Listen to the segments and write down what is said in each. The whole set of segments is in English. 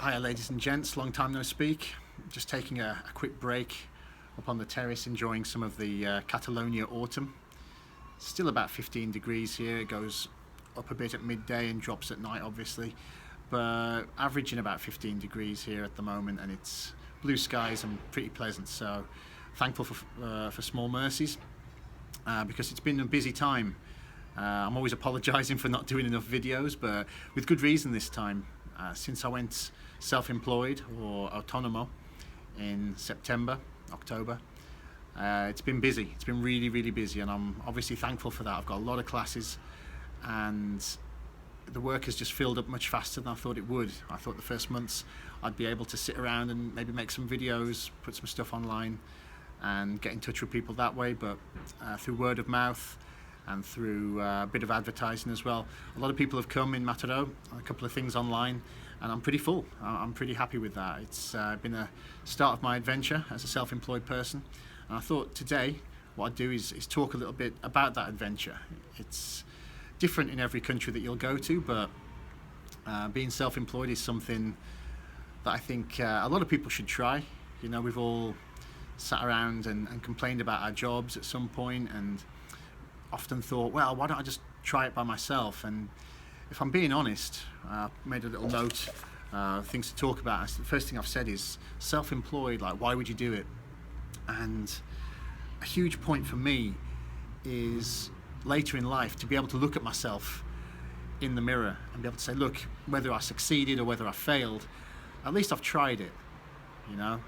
Hiya ladies and gents, long time no speak. Just taking a quick break up on the terrace, enjoying some of the Catalonia autumn. Still about 15 degrees here. It goes up a bit at midday and drops at night obviously, but averaging about 15 degrees here at the moment, and it's blue skies and pretty pleasant, so thankful for small mercies, because it's been a busy time. I'm always apologising for not doing enough videos, but with good reason this time. Since I went self-employed or autónomo in October, it's been busy. It's been really busy, and I'm obviously thankful for that. I've got a lot of classes, and the work has just filled up much faster than I thought it would. I thought the first months I'd be able to sit around and maybe make some videos, put some stuff online and get in touch with people that way, but through word of mouth and through a bit of advertising as well, a lot of people have come in Mataró, a couple of things online, and I'm pretty full. I'm pretty happy with that. It's been a start of my adventure as a self-employed person, and I thought today what I'd do is talk a little bit about that adventure. It's different in every country that you'll go to, but being self-employed is something that I think a lot of people should try. You know, we've all sat around and complained about our jobs at some point, and often thought, well, why don't I just try it by myself? And if I'm being honest, I made a little note, things to talk about. The first thing I've said is self-employed, like, why would you do it? And a huge point for me is later in life to be able to look at myself in the mirror and be able to say, look, whether I succeeded or whether I failed, at least I've tried it, you know.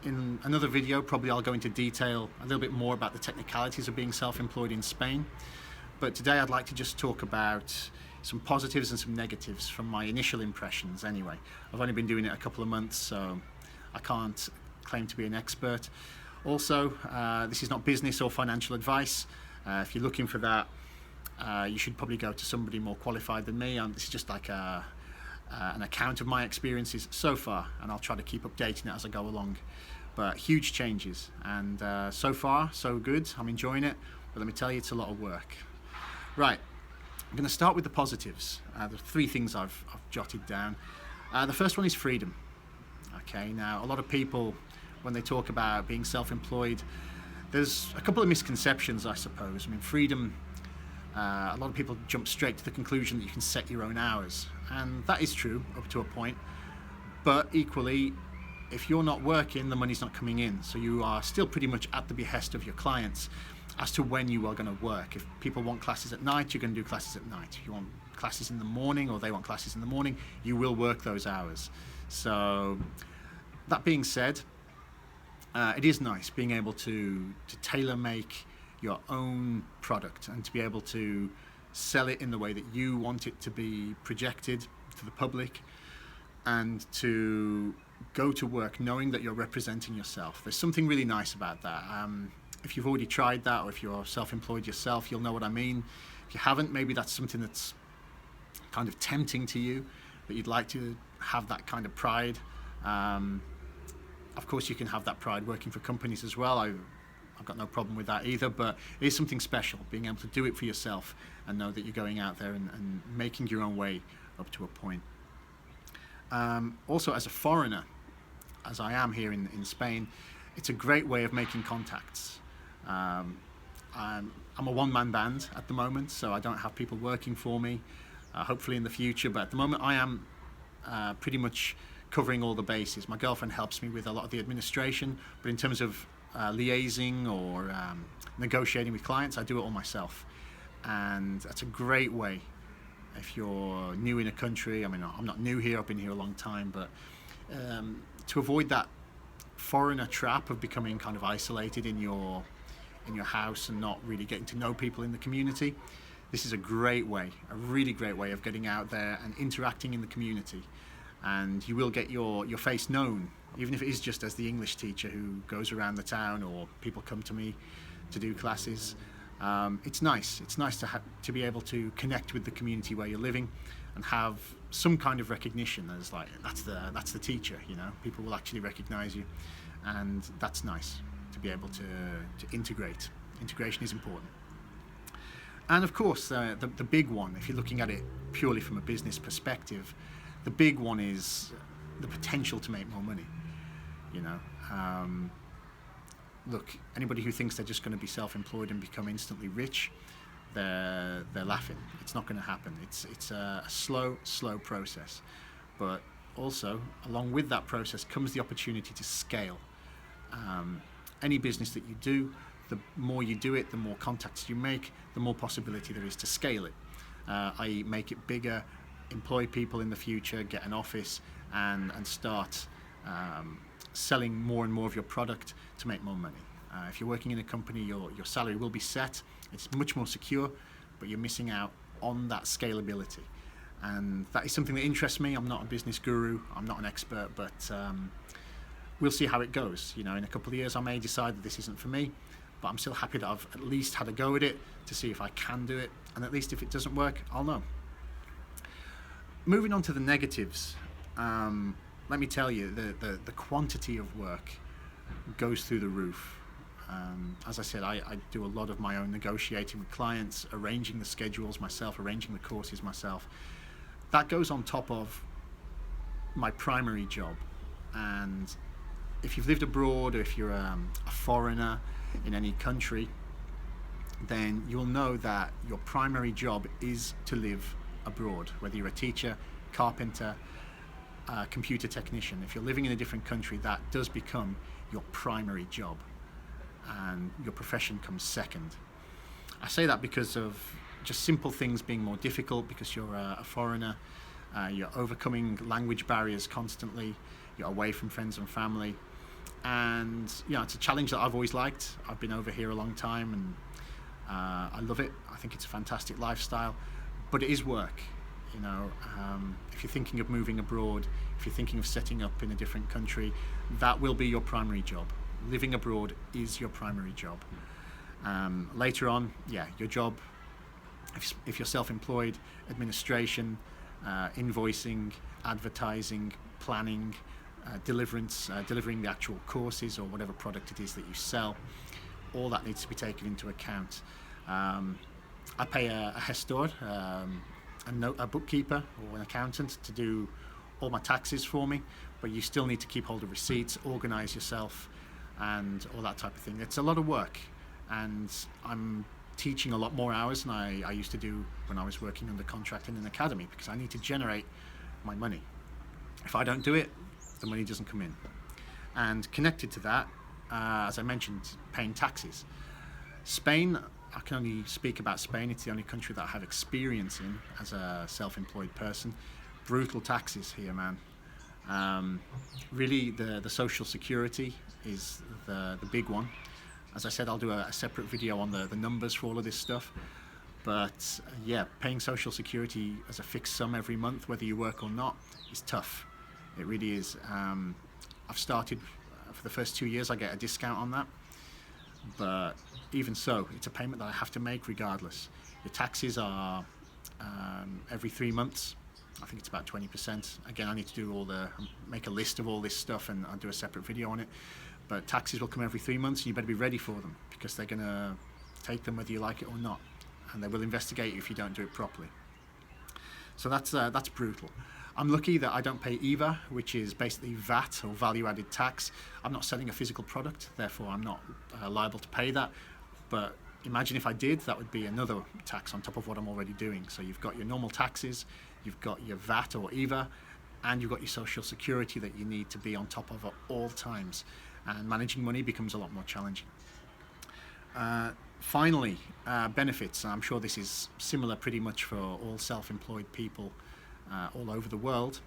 In another video, probably I'll go into detail a little bit more about the technicalities of being self-employed in Spain. But today I'd like to just talk about some positives and some negatives from my initial impressions anyway. I've only been doing it a couple of months, so I can't claim to be an expert. Also, this is not business or financial advice. If you're looking for that, you should probably go to somebody more qualified than me. This is just like an account of my experiences so far, and I'll try to keep updating it as I go along. But huge changes, and so far so good. I'm enjoying it, but let me tell you, it's a lot of work. Right, I'm going to start with the positives. There are three things I've jotted down. The first one is freedom. Okay, now a lot of people, when they talk about being self-employed, there's a couple of misconceptions, I suppose. I mean, freedom, a lot of people jump straight to the conclusion that you can set your own hours, and that is true up to a point, but equally, if you're not working, the money's not coming in, so you are still pretty much at the behest of your clients as to when you are going to work. If people want classes at night, you're going to do classes at night. If you want classes in the morning, or they want classes in the morning, you will work those hours. So that being said, it is nice being able to tailor make your own product and to be able to sell it in the way that you want it to be projected to the public, and to go to work knowing that you're representing yourself. There's something really nice about that. If you've already tried that, or if you're self-employed yourself, you'll know what I mean. If you haven't, maybe that's something that's kind of tempting to you, that you'd like to have that kind of pride. Of course, you can have that pride working for companies as well. I've got no problem with that either, but it is something special, being able to do it for yourself and know that you're going out there and making your own way up to a point. Also, as a foreigner, as I am here in Spain, it's a great way of making contacts. I'm a one-man band at the moment, so I don't have people working for me, hopefully in the future, but at the moment I am pretty much covering all the bases. My girlfriend helps me with a lot of the administration, but in terms of liaising or negotiating with clients, I do it all myself. And that's a great way if you're new in a country. I mean, I'm not new here, I've been here a long time, but to avoid that foreigner trap of becoming kind of isolated in your house and not really getting to know people in the community, this is a great way, a really great way of getting out there and interacting in the community. And you will get your face known, even if it is just as the English teacher who goes around the town, or people come to me to do classes. It's nice to be able to connect with the community where you're living and have some kind of recognition as like, that's the teacher, you know. People will actually recognize you, and that's nice to be able to integrate. Integration is important. And of course, the big one, if you're looking at it purely from a business perspective, The big one is the potential to make more money. You know, look, anybody who thinks they're just going to be self-employed and become instantly rich, they're laughing. It's not going to happen. It's a slow process, but also along with that process comes the opportunity to scale. Any business that you do, the more you do it, the more contacts you make, the more possibility there is to scale it, i.e. make it bigger, employ people in the future, get an office, and start selling more and more of your product to make more money. If you're working in a company, your salary will be set. It's much more secure, but you're missing out on that scalability. And that is something that interests me. I'm not a business guru, I'm not an expert, but we'll see how it goes. You know, in a couple of years I may decide that this isn't for me, but I'm still happy that I've at least had a go at it to see if I can do it, and at least if it doesn't work, I'll know. Moving on to the negatives, let me tell you, the quantity of work goes through the roof. As I said, I do a lot of my own negotiating with clients, arranging the schedules myself, arranging the courses myself. That goes on top of my primary job. And if you've lived abroad, or if you're a foreigner in any country, then you'll know that your primary job is to live abroad, whether you're a teacher, carpenter, computer technician. If you're living in a different country, that does become your primary job, and your profession comes second. I say that because of just simple things being more difficult, because you're a foreigner, you're overcoming language barriers constantly, you're away from friends and family, and it's a challenge that I've always liked. I've been over here a long time, and I love it. I think it's a fantastic lifestyle, but it is work. If you're thinking of moving abroad, if you're thinking of setting up in a different country, that will be your primary job. Living abroad is your primary job. Later on, your job, if you're self-employed, administration, invoicing, advertising, planning, delivering the actual courses or whatever product it is that you sell, all that needs to be taken into account. I pay a gestor, a bookkeeper or an accountant to do all my taxes for me, but you still need to keep hold of receipts, organize yourself, and all that type of thing. It's a lot of work, and I'm teaching a lot more hours than I used to do when I was working under contract in an academy, because I need to generate my money. If I don't do it, the money doesn't come in. And connected to that, as I mentioned, paying taxes. Spain, I can only speak about Spain. It's the only country that I have experience in as a self-employed person. Brutal taxes here, man. Really, the social security is the big one. As I said, I'll do a separate video on the numbers for all of this stuff. But paying social security as a fixed sum every month, whether you work or not, is tough. It really is. I've started, for the first 2 years, I get a discount on that. But even so, it's a payment that I have to make regardless. Your taxes are every 3 months. I think it's about 20%. Again, I need to do make a list of all this stuff, and I'll do a separate video on it. But taxes will come every 3 months, and you better be ready for them, because they're going to take them whether you like it or not, and they will investigate you if you don't do it properly. So that's brutal. I'm lucky that I don't pay IVA, which is basically VAT, or value-added tax. I'm not selling a physical product, therefore I'm not liable to pay that. But imagine if I did, that would be another tax on top of what I'm already doing. So you've got your normal taxes, you've got your VAT or IVA, and you've got your social security that you need to be on top of at all times. And managing money becomes a lot more challenging. Finally, benefits. I'm sure this is similar pretty much for all self-employed people all over the world,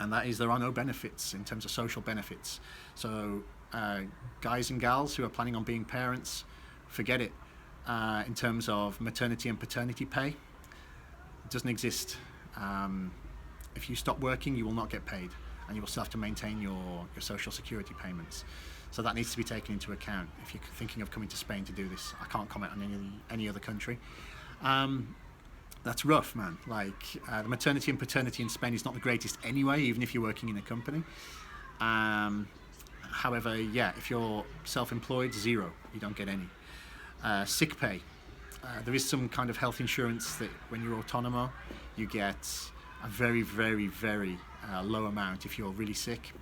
and that is there are no benefits in terms of social benefits. So guys and gals who are planning on being parents, forget it. In terms of maternity and paternity pay, it doesn't exist. If you stop working, you will not get paid, and you will still have to maintain your social security payments. So that needs to be taken into account if you're thinking of coming to Spain to do this. I can't comment on any other country. That's rough, man. The maternity and paternity in Spain is not the greatest anyway, even if you're working in a company. However, if you're self-employed, zero. You don't get any. Sick pay. There is some kind of health insurance that when you're autónomo, you get a very, very, very low amount if you're really sick.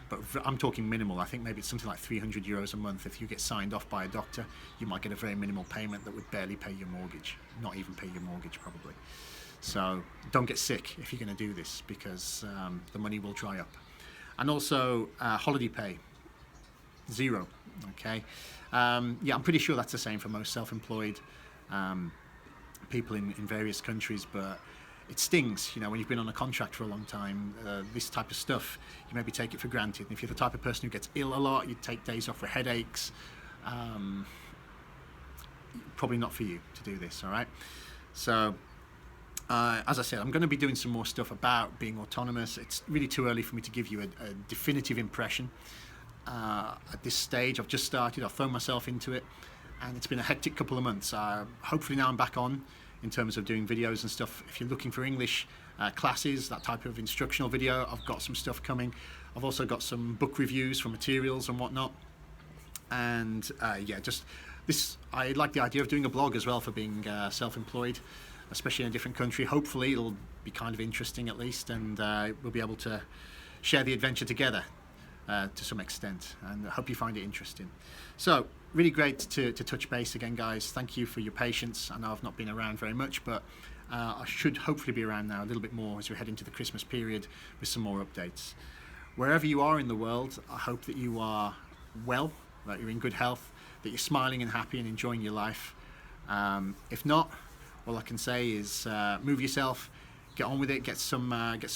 But I'm talking minimal. I think maybe it's something like €300 a month. If you get signed off by a doctor, you might get a very minimal payment that would barely pay your mortgage, not even pay your mortgage probably. So don't get sick if you're going to do this, because the money will dry up. And also holiday pay, zero. Okay, yeah, I'm pretty sure that's the same for most self-employed people in various countries, but it stings, you know, when you've been on a contract for a long time. This type of stuff, you maybe take it for granted. And if you're the type of person who gets ill a lot, you take days off for headaches, probably not for you to do this, all right? So, as I said, I'm going to be doing some more stuff about being autonomous. It's really too early for me to give you a definitive impression. At this stage, I've just started, I've thrown myself into it, and it's been a hectic couple of months. Hopefully now I'm back on in terms of doing videos and stuff. If you're looking for English classes, that type of instructional video, I've got some stuff coming. I've also got some book reviews for materials and whatnot. And yeah, just this, I like the idea of doing a blog as well for being self-employed, especially in a different country. Hopefully it'll be kind of interesting at least, and we'll be able to share the adventure together to some extent, and I hope you find it interesting. So really great to touch base again, guys. Thank you for your patience. I know I've not been around very much, but I should hopefully be around now a little bit more as we head into the Christmas period with some more updates. Wherever you are in the world, I hope that you are well, that you're in good health, that you're smiling and happy and enjoying your life. If not, all I can say is move yourself, get on with it, get some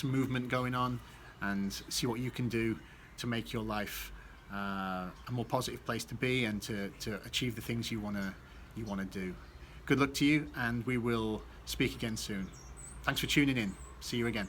movement going on, and see what you can do to make your life a more positive place to be, and to achieve the things you want to do. Good luck to you, and we will speak again soon. Thanks for tuning in. See you again.